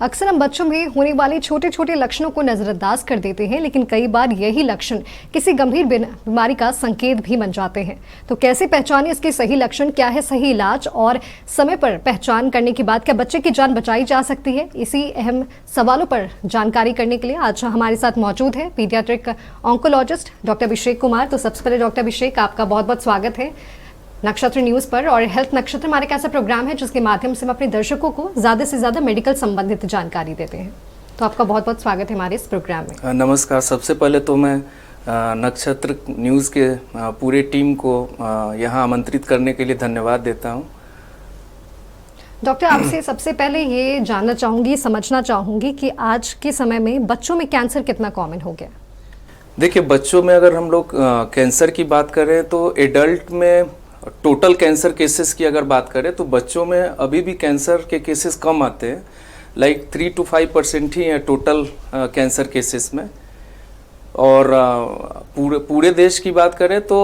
अक्सर हम बच्चों में होने वाले छोटे छोटे लक्षणों को नजरअंदाज कर देते हैं, लेकिन कई बार यही लक्षण किसी गंभीर बीमारी का संकेत भी बन जाते हैं। तो कैसे पहचानें इसके सही लक्षण, क्या है सही इलाज और समय पर पहचान करने के बाद क्या बच्चे की जान बचाई जा सकती है? इसी अहम सवालों पर जानकारी करने के लिए आज हमारे साथ मौजूद है paediatric oncologist doctor Abhishek Kumar. तो सबसे पहले डॉक्टर अभिषेक, आपका बहुत बहुत स्वागत है नक्षत्र न्यूज़ पर। और हेल्थ नक्षत्र हमारे एक ऐसा प्रोग्राम है जिसके माध्यम से हम अपने दर्शकों को ज़्यादा से ज़्यादा मेडिकल संबंधित जानकारी देते हैं। तो आपका बहुत बहुत स्वागत है हमारे इस प्रोग्राम में। नमस्कार। सबसे पहले तो मैं नक्षत्र न्यूज़ के पूरे टीम को यहाँ आमंत्रित करने के लिए धन्यवाद देता हूँ। डॉक्टर, आपसे सबसे पहले ये जानना चाहूँगी, समझना चाहूँगी कि आज के समय में बच्चों में कैंसर कितना कॉमन हो गया? देखिए, बच्चों में अगर हम लोग कैंसर की बात करें तो एडल्ट में टोटल कैंसर केसेस की अगर बात करें तो बच्चों में अभी भी कैंसर के केसेस कम आते हैं। लाइक 3 to 5% ही है टोटल कैंसर केसेस में। और पूरे देश की बात करें तो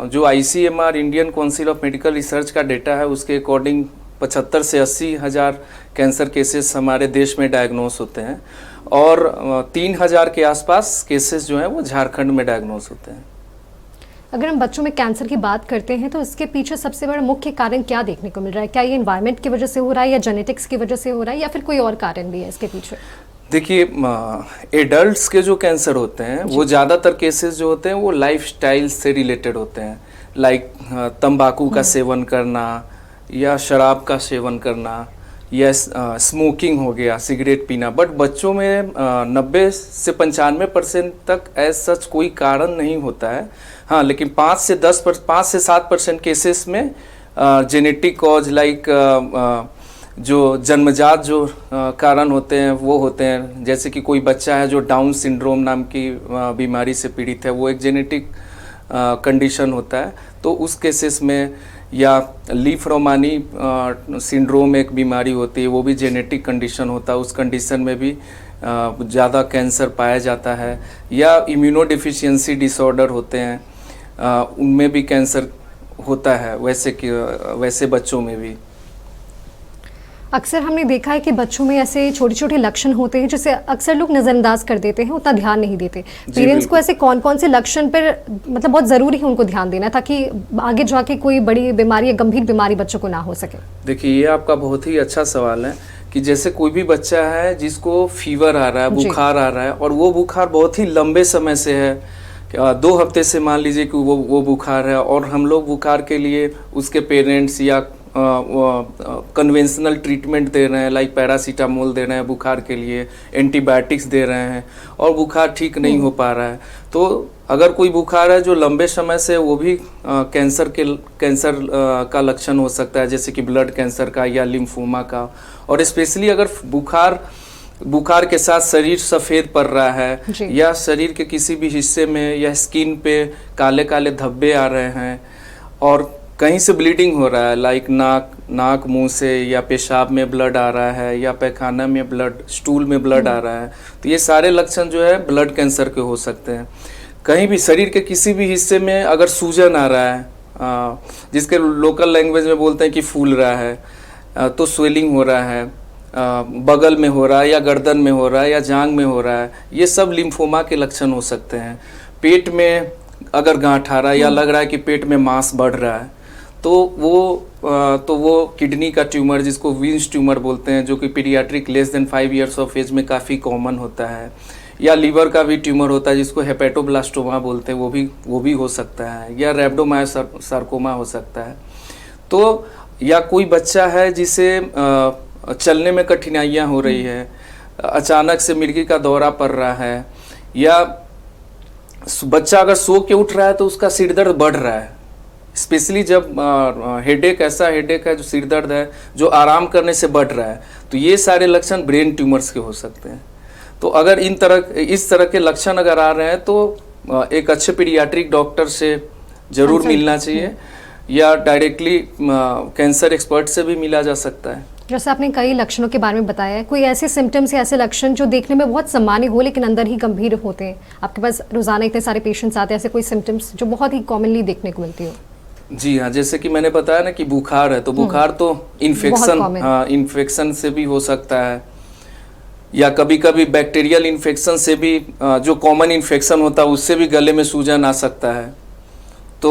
जो ICMR Indian council of medical research का डेटा है उसके अकॉर्डिंग 75 से 80 हज़ार कैंसर केसेस हमारे देश में डायग्नोस होते हैं और 3,000 के आसपास केसेस जो हैं वो झारखंड में डायग्नोस होते हैं। अगर हम बच्चों में कैंसर की बात करते हैं तो इसके पीछे सबसे बड़ा मुख्य कारण क्या देखने को मिल रहा है? क्या ये एनवायरनमेंट की वजह से हो रहा है या जेनेटिक्स की वजह से हो रहा है या फिर कोई और कारण भी है इसके पीछे? देखिए, एडल्ट्स के जो कैंसर होते हैं वो ज़्यादातर केसेस जो होते हैं वो लाइफस्टाइल से रिलेटेड होते हैं। लाइक तंबाकू का सेवन करना या शराब का सेवन करना या स्मोकिंग हो गया, सिगरेट पीना। बट बच्चों में 90 से 95% तक ऐसा सच कोई कारण नहीं होता है। हाँ, लेकिन 5 से 7% केसेस में जेनेटिक कॉज लाइक जो जन्मजात जो कारण होते हैं वो होते हैं। जैसे कि कोई बच्चा है जो डाउन सिंड्रोम नाम की बीमारी से पीड़ित है, वो एक जेनेटिक कंडीशन होता है। तो उस केसेस में या लीफ-रोमानी सिंड्रोम एक बीमारी होती है, वो भी जेनेटिक कंडीशन होता है। उस कंडीशन में भी ज़्यादा कैंसर पाया जाता है। या इम्यूनोडिफिशियंसी डिसऑर्डर होते हैं, उनमें भी कैंसर होता है। वैसे बच्चों में भी अक्सर हमने देखा है कि बच्चों में ऐसे छोटे छोटे लक्षण होते हैं जिसे अक्सर लोग नज़रअंदाज कर देते हैं, उतना ध्यान नहीं देते। पेरेंट्स को ऐसे कौन कौन से लक्षण पर मतलब बहुत ज़रूरी है उनको ध्यान देना ताकि आगे जाके कोई बड़ी बीमारी या गंभीर बीमारी बच्चों को ना हो सके? देखिए, ये आपका बहुत ही अच्छा सवाल है कि जैसे कोई भी बच्चा है जिसको फीवर आ रहा है, बुखार आ रहा है और वो बुखार बहुत ही लंबे समय से है, 2 हफ्ते से मान लीजिए कि वो बुखार है और हम लोग बुखार के लिए उसके पेरेंट्स या कन्वेंशनल ट्रीटमेंट दे रहे हैं, लाइक पैरासीटामोल दे रहे हैं बुखार के लिए, एंटीबायोटिक्स दे रहे हैं और बुखार ठीक नहीं हो पा रहा है। तो अगर कोई बुखार है जो लंबे समय से, वो भी कैंसर का लक्षण हो सकता है, जैसे कि ब्लड कैंसर का या लिम्फोमा का। और स्पेशली अगर बुखार के साथ शरीर सफ़ेद पड़ रहा है या शरीर के किसी भी हिस्से में या स्किन पे काले काले धब्बे आ रहे हैं और कहीं से ब्लीडिंग हो रहा है, लाइक नाक मुंह से, या पेशाब में ब्लड आ रहा है या पैखाना में ब्लड, स्टूल में ब्लड आ रहा है, तो ये सारे लक्षण जो है ब्लड कैंसर के हो सकते हैं। कहीं भी शरीर के किसी भी हिस्से में अगर सूजन आ रहा है, जिसके लोकल लैंग्वेज में बोलते हैं कि फूल रहा है, तो स्वेलिंग हो रहा है, बगल में हो रहा है या गर्दन में हो रहा है या जांघ में हो रहा है, ये सब लिम्फोमा के लक्षण हो सकते हैं। पेट में अगर गांठ आ रहा है या लग रहा है कि पेट में मांस बढ़ रहा है, तो वो किडनी का ट्यूमर, जिसको वीन्स ट्यूमर बोलते हैं, जो कि paediatric less than 5 years of age में काफ़ी कॉमन होता है। या लीवर का भी ट्यूमर होता है जिसको हेपेटोब्लास्टोमा बोलते हैं, वो भी हो सकता है। या रैप्डोमायोसार्कोमा हो सकता है। तो या कोई बच्चा है जिसे चलने में कठिनाइयाँ हो रही है, अचानक से मिर्गी का दौरा पड़ रहा है, या बच्चा अगर सो के उठ रहा है तो उसका सिर दर्द बढ़ रहा है। स्पेशली जब ऐसा हेडेक है जो सिर दर्द है जो आराम करने से बढ़ रहा है, तो ये सारे लक्षण ब्रेन ट्यूमर्स के हो सकते हैं। तो अगर इस तरह के लक्षण अगर आ रहे हैं तो एक अच्छे पीडियाट्रिक डॉक्टर से ज़रूर मिलना चाहिए या डायरेक्टली कैंसर एक्सपर्ट से भी मिला जा सकता है। जैसे आपने कई लक्षणों के बारे में बताया है, कोई ऐसे सिम्टम्स या ऐसे लक्षण जो देखने में बहुत सामान्य हो लेकिन अंदर ही गंभीर होते हैं? आपके पास रोजाना इतने सारे पेशेंट्स आते हैं, ऐसे कोई सिम्टम्स जो बहुत ही कॉमनली देखने को मिलती हो? जी हाँ, जैसे कि मैंने बताया ना कि बुखार है, तो बुखार तो इन्फेक्शन से भी हो सकता है। या कभी कभी बैक्टीरियल इन्फेक्शन से भी जो कॉमन इन्फेक्शन होता है उससे भी गले में सूजन आ सकता है। तो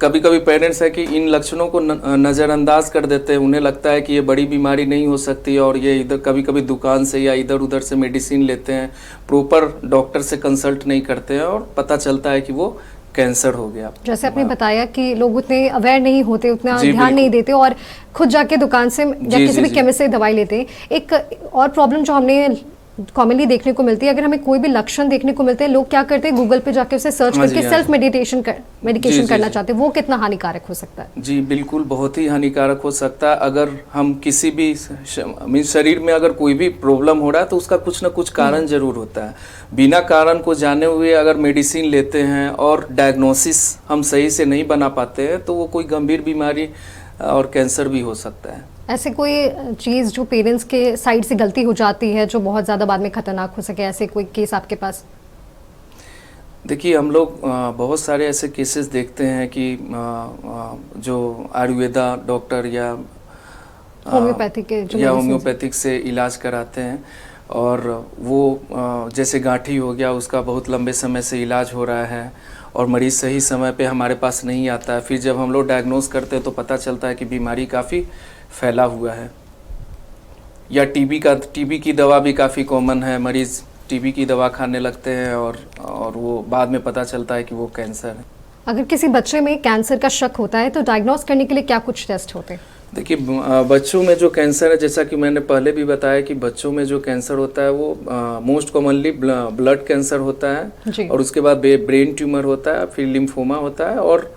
कभी कभी पेरेंट्स है कि इन लक्षणों को नज़रअंदाज कर देते हैं, उन्हें लगता है कि ये बड़ी बीमारी नहीं हो सकती और ये इधर कभी कभी दुकान से या इधर उधर से मेडिसिन लेते हैं, प्रॉपर डॉक्टर से कंसल्ट नहीं करते हैं और पता चलता है कि वो कैंसर हो गया। जैसे आपने बताया कि लोग उतने अवेयर नहीं होते, उतना जी, ध्यान नहीं देते और खुद जाके दुकान से या जी, किसी भी जी। केमिस्ट से दवाई लेते हैं। एक और प्रॉब्लम जो हमने कॉमनली देखने को मिलती है, अगर हमें कोई भी लक्षण देखने को मिलते हैं, लोग क्या करते हैं, गूगल पे जाके उसे सर्च हाँ करके जी, हाँ सेल्फ जी। मेडिकेशन जी, करना जी। चाहते हैं। वो कितना हानिकारक हो सकता है? जी बिल्कुल, बहुत ही हानिकारक हो सकता है। अगर हम किसी भी शरीर में अगर कोई भी प्रॉब्लम हो रहा है तो उसका कुछ ना कुछ कारण जरूर होता है। बिना कारण को जाने हुए अगर मेडिसिन लेते हैं और डायग्नोसिस हम सही से नहीं बना पाते हैं तो वो कोई गंभीर बीमारी और कैंसर भी हो सकता है। ऐसे कोई चीज़ जो पेरेंट्स के साइड से गलती हो जाती है जो बहुत ज़्यादा बाद में खतरनाक हो सके, ऐसे कोई केस आपके पास? देखिए, हम लोग बहुत सारे ऐसे केसेस देखते हैं कि जो आयुर्वेदा डॉक्टर या होम्योपैथी के जो या medicines- होम्योपैथिक से इलाज कराते हैं और वो जैसे गांठी हो गया, उसका बहुत लंबे समय से इलाज हो रहा है और मरीज़ सही समय पे हमारे पास नहीं आता है। फिर जब हम लोग डायग्नोस करते हैं तो पता चलता है कि बीमारी काफ़ी फैला हुआ है। या टीबी की दवा भी काफ़ी कॉमन है, मरीज़ टीबी की दवा खाने लगते हैं और वो बाद में पता चलता है कि वो कैंसर है। अगर किसी बच्चे में कैंसर का शक होता है तो डायग्नोस करने के लिए क्या कुछ टेस्ट होते हैं? देखिए, बच्चों में जो कैंसर है, जैसा कि मैंने पहले भी बताया कि बच्चों में जो कैंसर होता है वो मोस्ट कॉमनली ब्लड कैंसर होता जी। है और उसके बाद ब्रेन ट्यूमर होता है, फिर लिम्फोमा होता है और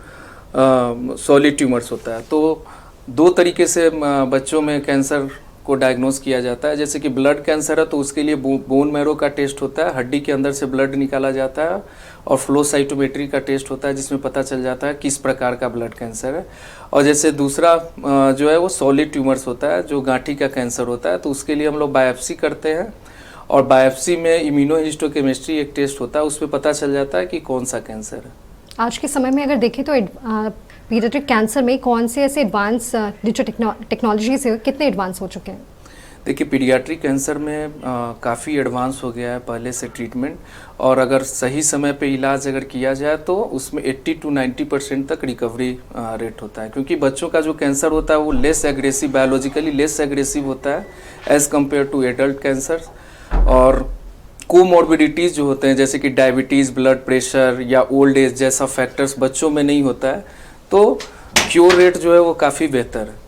सॉलिड ट्यूमर्स होता है। तो दो तरीके से बच्चों में कैंसर को डायग्नोस किया जाता है। जैसे कि ब्लड कैंसर है तो उसके लिए बोन मैरो का टेस्ट होता है, हड्डी के अंदर से ब्लड निकाला जाता है और फ्लो साइटोमेट्री का टेस्ट होता है जिसमें पता चल जाता है किस प्रकार का ब्लड कैंसर है। और जैसे दूसरा जो है वो सॉलिड ट्यूमर्स होता है, जो गांठी का कैंसर होता है, तो उसके लिए हम लोग बायोप्सी करते हैं और बायोप्सी में इम्यूनोहिस्टोकेमिस्ट्री एक टेस्ट होता है, उसमें पता चल जाता है कि कौन सा कैंसर है। आज के समय में अगर देखें तो पीडियाट्रिक कैंसर में कौन से ऐसे एडवांस जो टेक्नोलॉजी से कितने एडवांस हो चुके हैं? देखिए, पीडियाट्रिक कैंसर में काफ़ी एडवांस हो गया है पहले से ट्रीटमेंट, और अगर सही समय पे इलाज अगर किया जाए तो उसमें 80 to 90% तक रिकवरी रेट होता है। क्योंकि बच्चों का जो कैंसर होता है वो less aggressive, biologically less aggressive होता है as compare to adult cancer. और कोमॉर्बिडिटीज़ जो होते हैं जैसे कि डायबिटीज़, ब्लड प्रेशर या ओल्ड एज जैसा फैक्टर्स बच्चों में नहीं होता है, तो क्योर रेट जो है वो काफ़ी बेहतर है।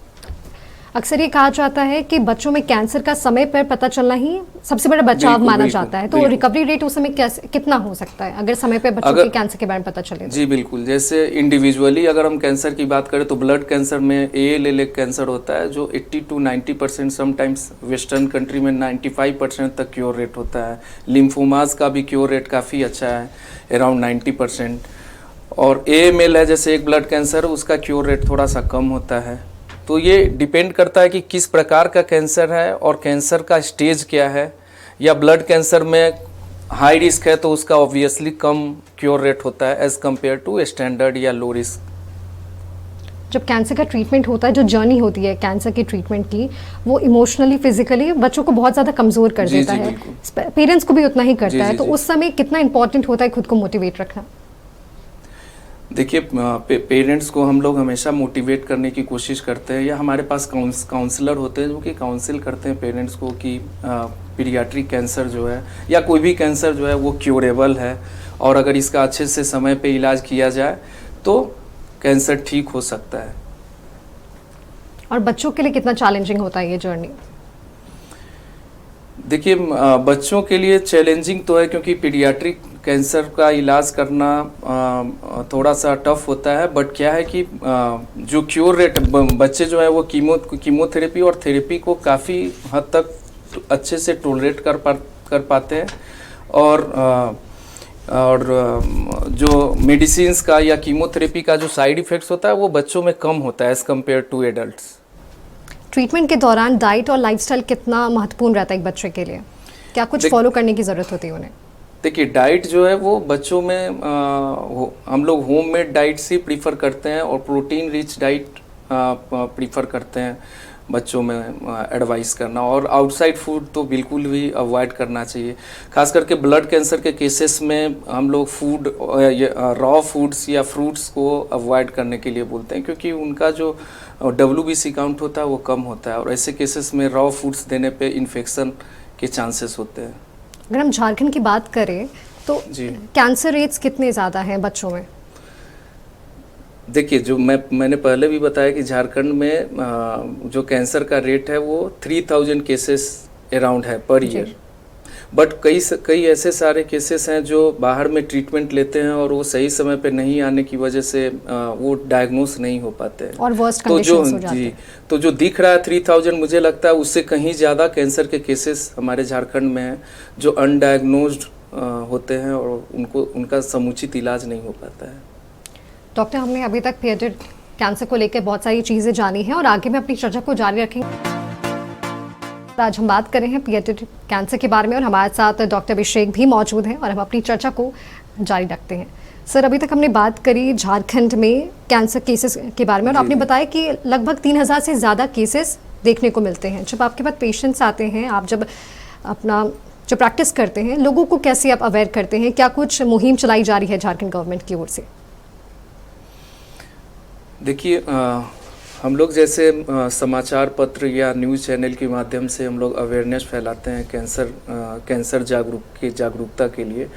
अक्सर ये कहा जाता है कि बच्चों में कैंसर का समय पर पता चलना ही सबसे बड़ा बचाव बिल्कुल, माना बिल्कुल, जाता है, तो बिल्कुल। रिकवरी रेट उस समय कितना हो सकता है अगर समय पर बच्चों अगर- के कैंसर के बारे में पता चले तो? जी बिल्कुल, जैसे इंडिविजुअली अगर हम कैंसर की बात करें तो ब्लड कैंसर में ALL कैंसर होता है जो 80 to 90%, समटाइम्स वेस्टर्न कंट्री में 95% तक क्योर रेट होता है। लिम्फोमास का भी क्योर रेट काफ़ी अच्छा है, अराउंड 90%। और AML है जैसे एक ब्लड कैंसर, उसका क्योर रेट थोड़ा सा कम होता है। तो ये डिपेंड करता है कि किस प्रकार का कैंसर है और कैंसर का स्टेज क्या है। या ब्लड कैंसर में हाई रिस्क है तो उसका ऑब्वियसली कम क्योर रेट होता है एज़ कम्पेयर टू स्टैंडर्ड या लो रिस्क। जब कैंसर का ट्रीटमेंट होता है, जो जर्नी होती है कैंसर की ट्रीटमेंट की, वो इमोशनली फिजिकली बच्चों को बहुत ज़्यादा कमज़ोर कर जी, देता जी, है, बिल्कुल। पेरेंट्स को भी उतना ही करता जी, है। जी, तो जी। उस समय कितना इंपॉर्टेंट होता है खुद को मोटिवेट रखना? देखिए, पेरेंट्स को हम लोग हमेशा मोटिवेट करने की कोशिश करते हैं, या हमारे पास काउंसलर होते हैं जो कि काउंसिल करते हैं पेरेंट्स को कि पीडियाट्रिक कैंसर जो है या कोई भी कैंसर जो है वो क्योरेबल है और अगर इसका अच्छे से समय पे इलाज किया जाए तो कैंसर ठीक हो सकता है। और बच्चों के लिए कितना चैलेंजिंग होता है ये जर्नी? देखिए, बच्चों के लिए चैलेंजिंग तो है क्योंकि पीडियाट्रिक कैंसर का इलाज करना थोड़ा सा टफ होता है, बट क्या है कि जो क्योर रेट बच्चे जो है वो कीमोथेरेपी और थेरेपी को काफ़ी हद तक अच्छे से टोलरेट कर पाते हैं और जो मेडिसिन्स का या कीमोथेरेपी का जो साइड इफ़ेक्ट्स होता है वो बच्चों में कम होता है as compare to adults. Treatment के दौरान डाइट और लाइफस्टाइल कितना महत्वपूर्ण रहता है एक बच्चे के लिए? क्या कुछ फॉलो करने की ज़रूरत होती है उन्हें? देखिए, डाइट जो है वो बच्चों में हम लोग होममेड डाइट्स ही प्रीफर करते हैं और प्रोटीन रिच डाइट प्रीफर करते हैं। बच्चों में एडवाइस करना। और आउटसाइड फूड तो बिल्कुल भी अवॉइड करना चाहिए। खास करके ब्लड कैंसर के केसेस में हम लोग फूड रॉ फूड्स या फ्रूट्स को अवॉइड करने के लिए बोलते हैं, क्योंकि उनका जो WBC काउंट होता है वो कम होता है, और ऐसे केसेस में रॉ फूड्स देने पे इन्फेक्शन के चांसेस होते हैं। अगर हम झारखंड की बात करें तो जी। कैंसर रेट्स कितने ज़्यादा हैं बच्चों में? देखिए, जो मैंने पहले भी बताया कि झारखंड में जो कैंसर का रेट है वो 3000 केसेस अराउंड है पर ईयर। बट कई ऐसे सारे केसेस हैं जो बाहर में ट्रीटमेंट लेते हैं और वो सही समय पे नहीं आने की वजह से वो डायग्नोस नहीं हो पाते हैं, और वर्स्ट तो जो कंडीशंस हो जाते हैं। तो जो दिख रहा है 3000, मुझे लगता है उससे कहीं ज़्यादा कैंसर के केसेस हमारे झारखंड में हैं जो अनडायग्नोज्ड होते हैं और उनका समुचित इलाज नहीं हो पाता है। डॉक्टर, हमने अभी तक पीडियाट्रिक कैंसर को लेकर बहुत सारी चीज़ें जानी हैं और आगे में अपनी चर्चा को जारी रखेंगे। आज हम बात कर रहे हैं पीडियाट्रिक कैंसर के बारे में और हमारे साथ डॉक्टर अभिषेक भी मौजूद हैं और हम अपनी चर्चा को जारी रखते हैं। सर, अभी तक हमने बात करी झारखंड में कैंसर केसेस के बारे में और आपने बताया कि लगभग 3000 से ज़्यादा केसेस देखने को मिलते हैं। जब आपके पास पेशेंट्स आते हैं, आप जब अपना जो प्रैक्टिस करते हैं, लोगों को कैसे आप अवेयर करते हैं? क्या कुछ मुहिम चलाई जा रही है झारखंड गवर्नमेंट की ओर से? देखिए, हम लोग जैसे समाचार पत्र या न्यूज़ चैनल के माध्यम से हम लोग अवेयरनेस फैलाते हैं कैंसर जागरूकता के लिए,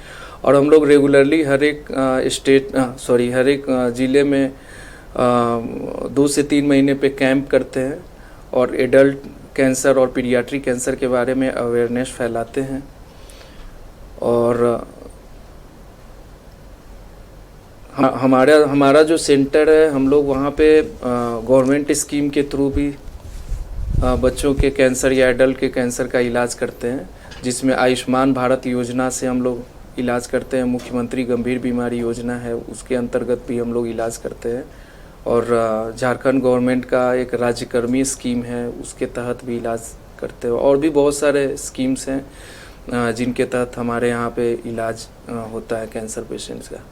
और हम लोग रेगुलरली हर एक ज़िले में 2 से 3 महीने पे कैंप करते हैं और एडल्ट कैंसर और पीडियाट्रिक कैंसर के बारे में अवेयरनेस फैलाते हैं। और हमारा जो सेंटर है, हम लोग वहाँ पे गवर्नमेंट स्कीम के थ्रू भी बच्चों के कैंसर या एडल्ट के कैंसर का इलाज करते हैं, जिसमें आयुष्मान भारत योजना से हम लोग इलाज करते हैं। मुख्यमंत्री गंभीर बीमारी योजना है, उसके अंतर्गत भी हम लोग इलाज करते हैं। और झारखंड गवर्नमेंट का एक राज्यकर्मी स्कीम है, उसके तहत भी इलाज करते हैं। और भी बहुत सारे स्कीम्स हैं जिनके तहत हमारे यहाँ पे इलाज होता है कैंसर पेशेंट्स का।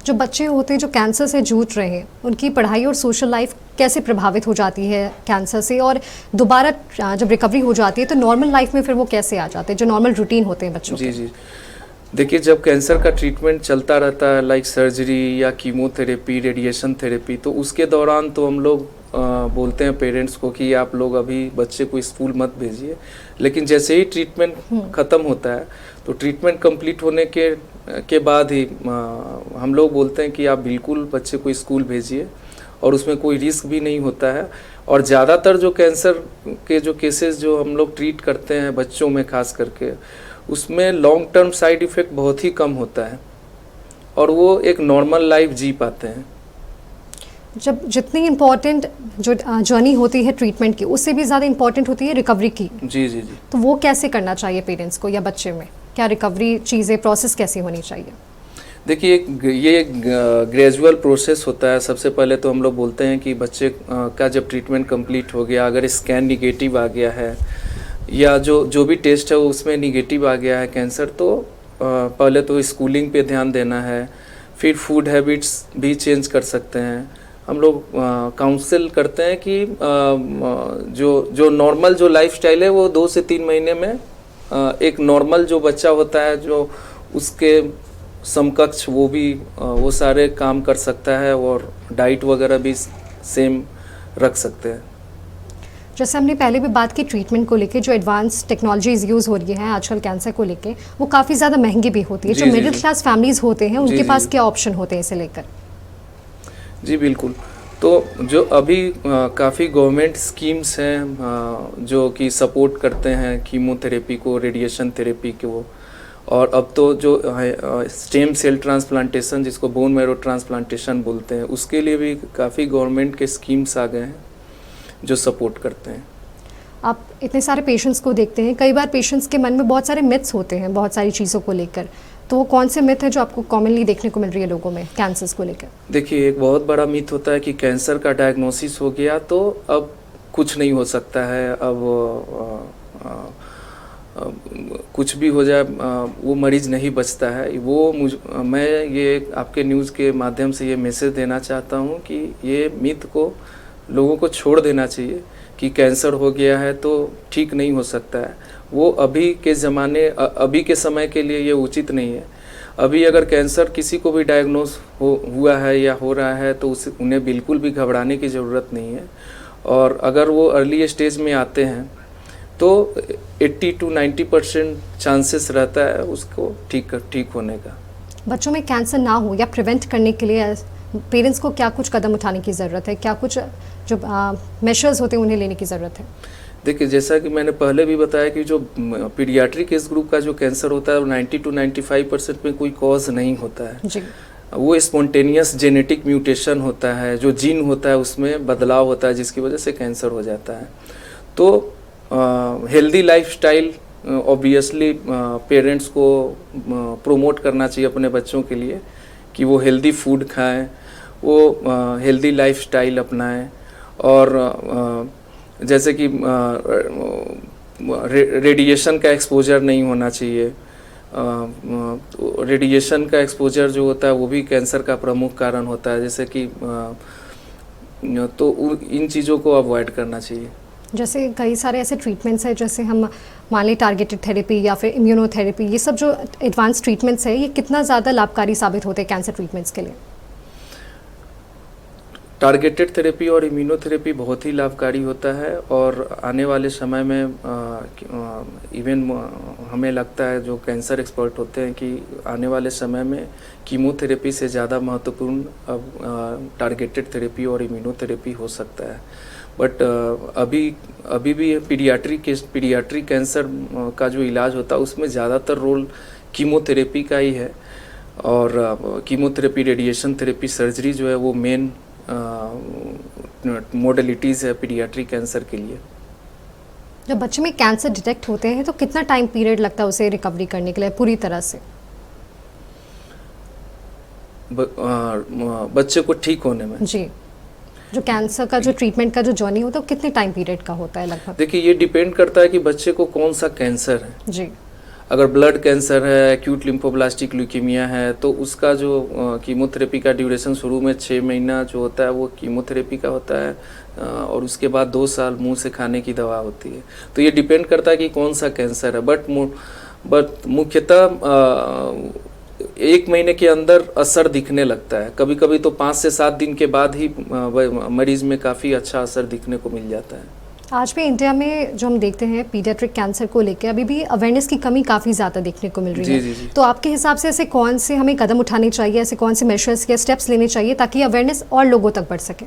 जो बच्चे होते हैं जो कैंसर से जूझ रहे हैं, उनकी पढ़ाई और सोशल लाइफ कैसे प्रभावित हो जाती है कैंसर से, और दोबारा जब रिकवरी हो जाती है तो नॉर्मल लाइफ में फिर वो कैसे आ जाते हैं, जो नॉर्मल रूटीन होते हैं बच्चों के? जी। देखिए, जब कैंसर का ट्रीटमेंट चलता रहता है, लाइक सर्जरी या कीमोथेरेपी, रेडिएशन थेरेपी, तो उसके दौरान तो हम लोग बोलते हैं पेरेंट्स को कि आप लोग अभी बच्चे को स्कूल मत भेजिए। लेकिन जैसे ही ट्रीटमेंट ख़त्म होता है तो ट्रीटमेंट कंप्लीट होने के बाद ही हम लोग बोलते हैं कि आप बिल्कुल बच्चे को स्कूल भेजिए, और उसमें कोई रिस्क भी नहीं होता है। और ज़्यादातर जो कैंसर के जो केसेस जो हम लोग ट्रीट करते हैं बच्चों में खास करके, उसमें लॉन्ग टर्म साइड इफ़ेक्ट बहुत ही कम होता है और वो एक नॉर्मल लाइफ जी पाते हैं। जब जितनी इम्पोर्टेंट जो जर्नी होती है ट्रीटमेंट की, उससे भी ज़्यादा इम्पोर्टेंट होती है रिकवरी की। जी। तो वो कैसे करना चाहिए पेरेंट्स को या बच्चे में? क्या रिकवरी चीज़ें प्रोसेस कैसी होनी चाहिए? देखिए, ये ग्रेजुअल प्रोसेस होता है। सबसे पहले तो हम लोग बोलते हैं कि बच्चे का जब ट्रीटमेंट कंप्लीट हो गया, अगर स्कैन निगेटिव आ गया है या जो भी टेस्ट है उसमें निगेटिव आ गया है कैंसर, तो पहले तो स्कूलिंग पे ध्यान देना है। फिर फूड हैबिट्स भी चेंज कर सकते हैं। हम लोग काउंसिल करते हैं कि जो नॉर्मल जो लाइफस्टाइल है वो 2 से 3 महीने में एक नॉर्मल जो बच्चा होता है जो उसके समकक्ष वो सारे काम कर सकता है और डाइट वगैरह भी सेम रख सकते हैं। जैसे हमने पहले भी बात की ट्रीटमेंट को लेके, जो एडवांस टेक्नोलॉजीज यूज़ हो रही हैं आजकल कैंसर को लेके, वो काफ़ी ज़्यादा महंगी भी होती है। जो मिडिल क्लास फैमिलीज़ होते हैं उनके पास क्या ऑप्शन होते हैं इसे लेकर? जी बिल्कुल। तो जो अभी काफ़ी गवर्नमेंट स्कीम्स हैं जो कि सपोर्ट करते हैं कीमोथेरेपी को, रेडिएशन थेरेपी को, और अब तो जो स्टेम सेल ट्रांसप्लांटेशन, जिसको बोन मैरो ट्रांसप्लांटेशन बोलते हैं, उसके लिए भी काफ़ी गवर्नमेंट के स्कीम्स आ गए हैं जो सपोर्ट करते हैं। आप इतने सारे पेशेंट्स को देखते हैं, कई बार पेशेंट्स के मन में बहुत सारे मिथ्स होते हैं बहुत सारी चीज़ों को लेकर, तो वो कौन से मिथ है जो आपको कॉमनली देखने को मिल रही है लोगों में कैंसर्स को लेकर? देखिए, एक बहुत बड़ा मिथ होता है कि कैंसर का डायग्नोसिस हो गया तो अब कुछ नहीं हो सकता है, अब कुछ भी हो जाए वो मरीज नहीं बचता है। मैं ये आपके न्यूज़ के माध्यम से ये मैसेज देना चाहता हूँ कि ये मिथ को लोगों को छोड़ देना चाहिए कि कैंसर हो गया है तो ठीक नहीं हो सकता है, वो अभी के समय के लिए ये उचित नहीं है। अभी अगर कैंसर किसी को भी डायग्नोस हुआ है या हो रहा है तो उन्हें बिल्कुल भी घबराने की ज़रूरत नहीं है। और अगर वो अर्ली स्टेज में आते हैं तो 80 to 90% चांसेस रहता है उसको ठीक होने का। बच्चों में कैंसर ना हो या प्रिवेंट करने के लिए पेरेंट्स को क्या कुछ कदम उठाने की ज़रूरत है, क्या कुछ जो मेजर्स होते हैं उन्हें लेने की ज़रूरत है? देखिए, जैसा कि मैंने पहले भी बताया कि जो पीडियाट्रिक एज ग्रुप का जो कैंसर होता है वो 90 to 95% में कोई कॉज नहीं होता है जी। वो स्पॉन्टेनियस जेनेटिक म्यूटेशन होता है, जो जीन होता है उसमें बदलाव होता है जिसकी वजह से कैंसर हो जाता है। तो हेल्दी लाइफस्टाइल ऑब्वियसली पेरेंट्स को प्रोमोट करना चाहिए अपने बच्चों के लिए कि वो हेल्दी फूड खाएं, वो हेल्दी लाइफस्टाइल अपनाएं। और जैसे कि रेडिएशन का एक्सपोजर नहीं होना चाहिए। रेडिएशन का एक्सपोजर जो होता है वो भी कैंसर का प्रमुख कारण होता है, जैसे कि तो इन चीज़ों को अवॉइड करना चाहिए। जैसे कई सारे ऐसे ट्रीटमेंट्स हैं, जैसे हम मान लें टारगेटेड थेरेपी या फिर इम्यूनोथेरेपी, ये सब जो एडवांस ट्रीटमेंट्स है ये कितना ज़्यादा लाभकारी साबित होते हैं कैंसर ट्रीटमेंट्स के लिए? टारगेटेड थेरेपी और इम्यूनोथेरेपी बहुत ही लाभकारी होता है और आने वाले समय में इवन हमें लगता है जो कैंसर एक्सपर्ट होते हैं कि आने वाले समय में कीमोथेरेपी से ज़्यादा महत्वपूर्ण अब टारगेटेड थेरेपी और इम्यूनोथेरेपी हो सकता है। बट अभी भी पीडियाट्रिक कैंसर का जो इलाज होता है उसमें ज़्यादातर रोल कीमोथेरेपी का ही है। और कीमोथेरेपी, रेडिएशन थेरेपी, सर्जरी जो है वो मेन मोडलिटीज़ है पीडियाट्रिक कैंसर के लिए। जब बच्चे में कैंसर डिटेक्ट होते हैं तो कितना टाइम पीरियड लगता है उसे रिकवरी करने के लिए पूरी तरह से? बच्चे को ठीक होने में जी, जो कैंसर का जो ट्रीटमेंट का जो जर्नी होता है वो कितने टाइम पीरियड का होता है लगभग? देखिए, ये डिपेंड करता है कि बच्चे को कौन सा कैंसर है। जी। अगर ब्लड कैंसर है, एक्यूट लिम्फोब्लास्टिक ल्यूकीमिया है तो उसका जो कीमोथेरेपी का ड्यूरेशन शुरू में 6 महीना जो होता है वो कीमोथेरेपी का होता है और उसके बाद 2 साल मुंह से खाने की दवा होती है। तो ये डिपेंड करता है कि कौन सा कैंसर है। बट मुख्यतः 1 महीने के अंदर असर दिखने लगता है। कभी कभी तो 5 से 7 दिन के बाद ही मरीज में काफ़ी अच्छा असर दिखने को मिल जाता है। आज भी इंडिया में जो हम देखते हैं पीडियाट्रिक कैंसर को लेकर अभी भी अवेयरनेस की कमी काफ़ी ज़्यादा देखने को मिल रही है। जी। तो आपके हिसाब से ऐसे कौन से हमें कदम उठाने चाहिए, ऐसे कौन से मेजर्स या स्टेप्स लेने चाहिए ताकि अवेयरनेस और लोगों तक बढ़ सके?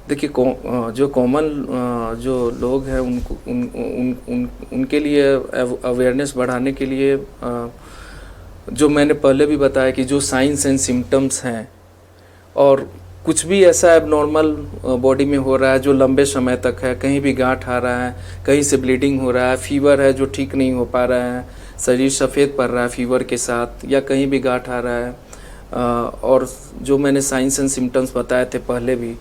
देखिए, जो कॉमन जो लोग हैं उनके लिए अवेयरनेस बढ़ाने के लिए जो मैंने पहले भी बताया कि जो साइंस एंड सिम्टम्स हैं और कुछ भी ऐसा एबनॉर्मल बॉडी में हो रहा है जो लंबे समय तक है, कहीं भी गांठ आ रहा है, कहीं से ब्लीडिंग हो रहा है, फीवर है जो ठीक नहीं हो पा रहा है, शरीर सफ़ेद पड़ रहा है फीवर के साथ, या कहीं भी गांठ आ रहा है और जो मैंने साइंस एंड सिम्टम्स बताए थे पहले भी,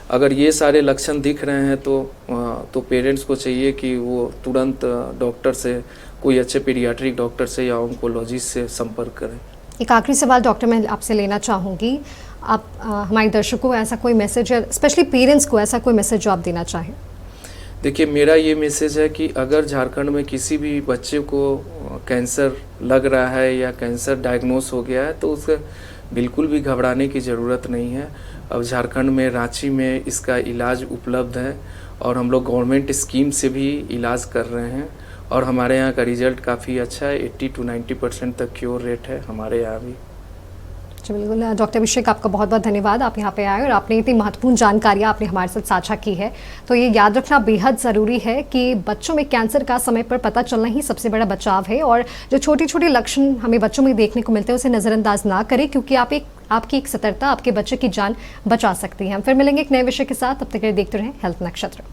अगर ये सारे लक्षण दिख रहे हैं तो पेरेंट्स को चाहिए कि वो तुरंत डॉक्टर से, कोई अच्छे पीडियाट्रिक डॉक्टर से या ऑन्कोलॉजिस्ट से संपर्क करें। एक आखिरी सवाल डॉक्टर मैं आपसे लेना चाहूँगी, आप हमारे दर्शकों को ऐसा कोई मैसेज या स्पेशली पेरेंट्स को ऐसा कोई मैसेज जो आप देना चाहें? देखिए, मेरा ये मैसेज है कि अगर झारखंड में किसी भी बच्चे को कैंसर लग रहा है या कैंसर डायग्नोस हो गया है तो उसे बिल्कुल भी घबराने की ज़रूरत नहीं है। अब झारखंड में, रांची में इसका इलाज उपलब्ध है और हम लोग गवर्नमेंट स्कीम से भी इलाज कर रहे हैं और हमारे यहाँ का रिजल्ट काफ़ी अच्छा है। 80 to 90% तक क्योर रेट है हमारे यहाँ भी। जी बिल्कुल डॉक्टर अभिषेक, आपका बहुत बहुत धन्यवाद, आप यहाँ पे आए और आपने इतनी महत्वपूर्ण जानकारियाँ आपने हमारे साथ साझा की है। तो ये याद रखना बेहद ज़रूरी है कि बच्चों में कैंसर का समय पर पता चलना ही सबसे बड़ा बचाव है और जो छोटे छोटे लक्षण हमें बच्चों में देखने को मिलते हैं उसे नज़रअंदाज ना करें, क्योंकि आपकी एक सतर्कता आपके बच्चे की जान बचा सकती है। हम फिर मिलेंगे एक नए विषय के साथ, तब तक देखते रहें हेल्थ नक्षत्र।